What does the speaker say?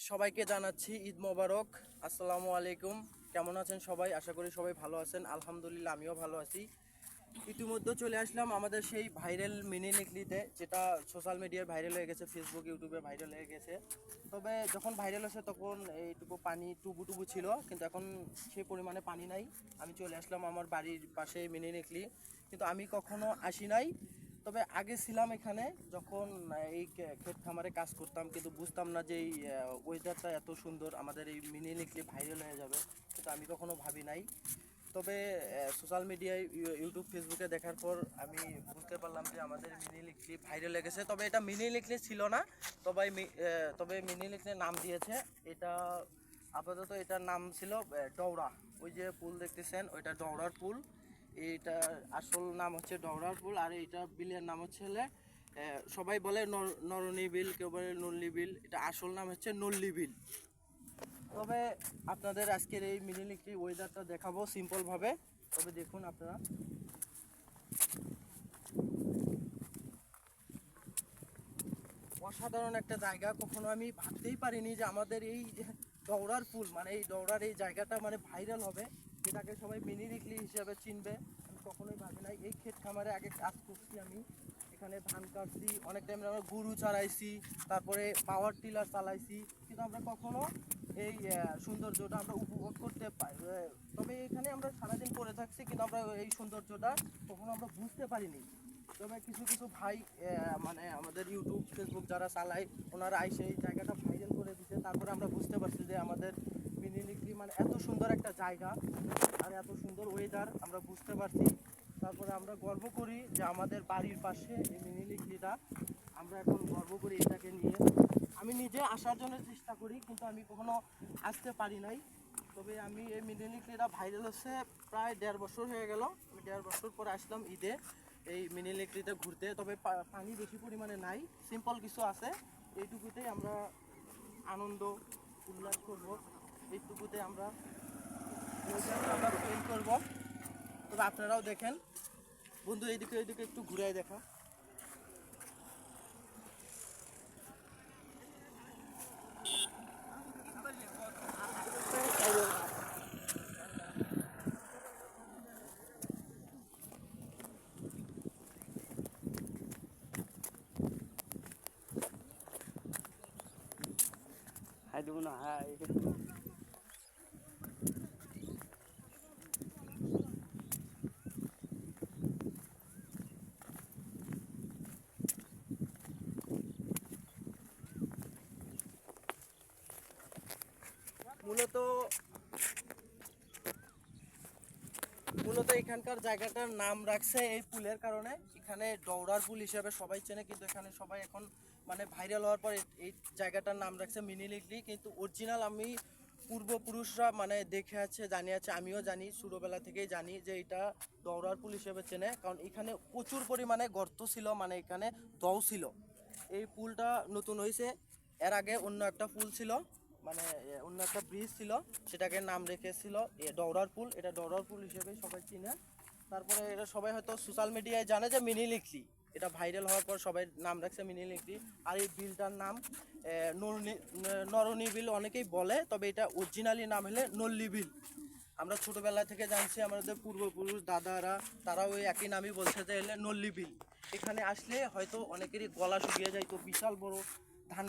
সবাইকে জানাচ্ছি ঈদ মোবারক। আসসালামু আলাইকুম। কেমন আছেন সবাই? আশা করি সবাই ভালো আছেন। আলহামদুলিল্লাহ আমিও ভালো আছি। ইতিমধ্যে চলে আসলাম আমাদের সেই ভাইরাল মিনি নিকলিতে, যেটা সোশ্যাল মিডিয়ায় ভাইরাল হয়ে গেছে, ফেসবুক ইউটিউবে ভাইরাল হয়ে গেছে। তবে যখন ভাইরাল হয়েছে তখন এইটুকু পানি টুবু টুবু ছিল, কিন্তু এখন সেই পরিমাণে পানি নাই। আমি চলে আসলাম আমার বাড়ির পাশে মিনি নিকলি, কিন্তু আমি কখনো আসি নাই। তবে আগে ছিলাম এখানে, যখন এই ক্ষেত খামারে কাজ করতাম, কিন্তু বুঝতাম না যে এই ওয়েদারটা এত সুন্দর, আমাদের এই মিনি নিকলি ভাইরাল হয়ে যাবে, কিন্তু আমি কখনো ভাবি নাই। তবে সোশ্যাল মিডিয়ায় ইউটিউব ফেসবুকে দেখার পর আমি বুঝতে পারলাম যে আমাদের মিনি লিকলি ভাইরাল লেগেছে। তবে এটা মিনি লিকলি ছিল না, তবে মিনি লিকলির নাম দিয়েছে এটা। আপাতত এটার নাম ছিল ডৌরা। ওই যে পুল দেখতেছেন, ওইটা ডৌরার পুল। এইটা আসল নাম হচ্ছে ডৌরার পুল, আর এইটা বিলের নাম হচ্ছে সবাই বলে নরনী বিল, কেউ বলে নল্লি বিল। এটা আসল নাম হচ্ছে নল্লি বিল। তবে আপনাদের আজকের এই মিনি লিকলি ওয়েদারটা দেখাবো সিম্পলভাবে। তবে দেখুন আপনারা, অসাধারণ একটা জায়গা। কখনো আমি ভাবতেই পারিনি যে আমাদের এই দৌড়ার পুল, মানে এই দৌড়ার এই জায়গাটা মানে ভাইরাল হবে, যেটাকে সবাই মিনি লিকলি হিসাবে চিনবে। আমি কখনোই ভাবি নাই। এই ক্ষেত খামারে আগে কাজ করছি আমি, এখানে ধান কাটছি, অনেক টাইমে আমরা গরু চড়াইছি, তারপরে পাওয়ার টিলার চালাইছি, কিন্তু আমরা কখনো এই সৌন্দর্যটা আমরা উপভোগ করতে পারি। তবে এখানে আমরা সারাদিন পড়ে থাকছি, কিন্তু আমরা এই সৌন্দর্যটা কখনো আমরা বুঝতে পারিনি। তবে কিছু কিছু ভাই মানে আমাদের ইউটিউব ফেসবুক যারা চালায়, ওনারা আইসে এই জায়গাটা ভাইরাল করে দিচ্ছে। তারপরে আমরা বুঝতে পারছি যে আমাদের মিনি লিকলি মানে এত সুন্দর একটা জায়গা আর এত সুন্দর ওয়েদার আমরা বুঝতে পারছি। তারপরে আমরা গর্ব করি যে আমাদের বাড়ির পাশে এই মিনি লিকলিটা, আমরা এখন গর্ব করি এটাকে নিয়ে। আমি নিজে আসার জন্য চেষ্টা করি, কিন্তু আমি কখনো আসতে পারি নাই। তবে আমি এই মিনি লিকলিটা ভাইরাল হচ্ছে প্রায় 1.5 বছর হয়ে গেল। আমি 1.5 বছর পরে আসলাম ঈদে এই মিনি লিকলিতে ঘুরতে। তবে পানি বেশি পরিমাণে নাই, সিম্পল কিছু আছে। এইটুকুতেই আমরা আনন্দ উল্লাস করব, এইটুকুতে আমরা ফিল করব। তবে আপনারাও দেখেন বন্ধু, এইদিকে এইদিকে একটু ঘুরাই দেখা। হাই দেবো না, হাই। মূলত মূলত এখানকার জায়গাটার নাম রাখছে এই পুলের কারণে। এখানে দৌড়ার পুল হিসেবে সবাই চেনে, কিন্তু এখানে সবাই এখন মানে ভাইরাল হওয়ার পর এই জায়গাটার নাম রাখছে মিনি লিকলি। কিন্তু অরিজিনাল আমি পূর্বপুরুষরা মানে দেখে আছে, জানি আছে, আমিও জানি, ছোটোবেলা থেকেই জানি যে এটা দৌড়ার পুল হিসেবে চেনে। কারণ এখানে প্রচুর পরিমাণে গর্ত ছিল, মানে এখানে দও ছিল। এই পুলটা নতুন হয়েছে, এর আগে অন্য একটা পুল ছিল, মানে অন্য একটা ব্রিজ ছিল, সেটাকে নাম রেখেছিল ডৌরার পুল। এটা ডৌরার পুল হিসেবে সবাই চিনে। তারপরে এটা সবাই হয়তো সোশ্যাল মিডিয়ায় জানে যে মিনি লিকলি, এটা ভাইরাল হওয়ার পর সবাই নাম রাখছে মিনি লিকলি। আর এই বিলটার নাম নরনী বিল অনেকেই বলে, তবে এটা অরিজিনালি নাম হলে নল্লি বিল। আমরা ছোটোবেলা থেকে জানছি, আমাদের পূর্বপুরুষ দাদারা তারাও ওই একই নামই বলছে যে এলে নল্লি বিল। এখানে আসলে হয়তো অনেকেরই গলা শুকিয়ে যাইতো, বিশাল বড় ধান